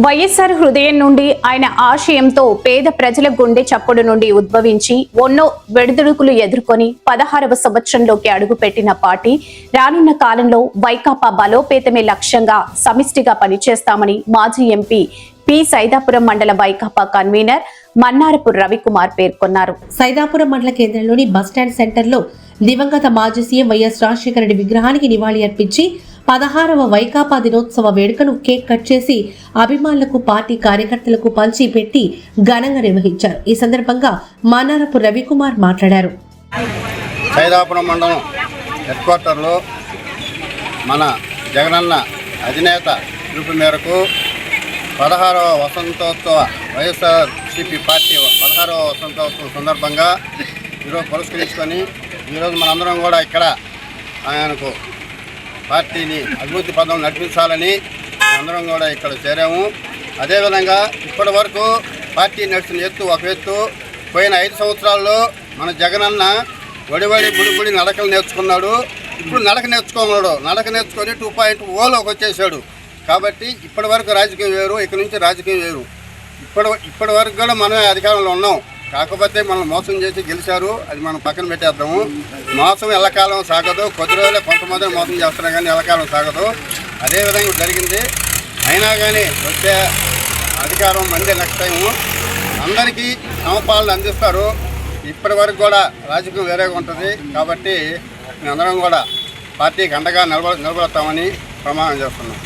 వైఎస్ఆర్ హృదయం నుండి ఆయన ఆశయంతో పేద ప్రజల గుండె చప్పుడు నుండి ఉద్భవించి ఎన్నో వెడుదుడుకులు ఎదుర్కొని 16వ సంవత్సరంలోకి అడుగుపెట్టిన పార్టీ రానున్న కాలంలో వైకాపా బలోపేతమే లక్ష్యంగా సమిష్టిగా పనిచేస్తామని మాజీ ఎంపీ పి సైదాపురం మండల వైకాపా కన్వీనర్ మన్నారపు రవికుమార్ పేర్కొన్నారు. సైదాపురం మండల కేంద్రంలోని బస్టాండ్ సెంటర్లో దివంగత మాజీ సీఎం వైఎస్ రాజశేఖర రెడ్డి విగ్రహానికి నివాళి అర్పించి 16వ వైకాపా దినోత్సవ వేడుకను కేక్ కట్ చేసి అభిమానులకు పార్టీ కార్యకర్తలకు పంచి పెట్టి ఘనంగా నిర్వహించారు. ఈ సందర్భంగా మన్నారపు రవికుమార్ మాట్లాడారు. సైదాపురం మండలం హెడ్ క్వార్టర్లో మన జగనన్న అధినేత పిలుపు మేరకు 16వ వసంతోత్సవ వైఎస్ఆర్సీపీ పార్టీ 16వ వసంతోత్సవం సందర్భంగా ఈరోజు పురస్కరించుకొని ఈరోజు మనందరం కూడా ఇక్కడ ఆయనకు పార్టీని అభివృద్ధి పదం నడిపించాలని అందరం కూడా ఇక్కడ చేరాము. అదేవిధంగా ఇప్పటి వరకు పార్టీ నడిచిన ఎత్తు ఒక ఎత్తు. పోయిన 5 సంవత్సరాల్లో మన జగనన్న వడివడి బుడిబుడి నడకలు నేర్చుకున్నాడు. ఇప్పుడు నడక నేర్చుకొని 2.0లోకి వచ్చేసాడు. కాబట్టి ఇప్పటి వరకు రాజకీయం వేరు, ఇక నుంచి రాజకీయం వేరు. ఇప్పటి వరకు కూడా మనమే అధికారంలో ఉన్నాం. కాకపోతే మనం మోసం చేసి గెలిచారు, అది మనం పక్కన పెట్టేద్దాము. మోసం ఎల్లకాలం సాగదు. కొద్ది రోజులే కొంతమంది మోసం చేస్తున్నా కానీ ఎల్లకాలం సాగదు. అదేవిధంగా జరిగింది. అయినా కానీ వచ్చే అధికారం మందే నెక్స్ట్ టైము అందరికీ సమపాలన అందిస్తారు. ఇప్పటి వరకు కూడా రాజకీయం వేరేగా ఉంటుంది. కాబట్టి మేమందరం కూడా పార్టీకి అండగా నిలబడతామని ప్రమాణం చేస్తున్నాం.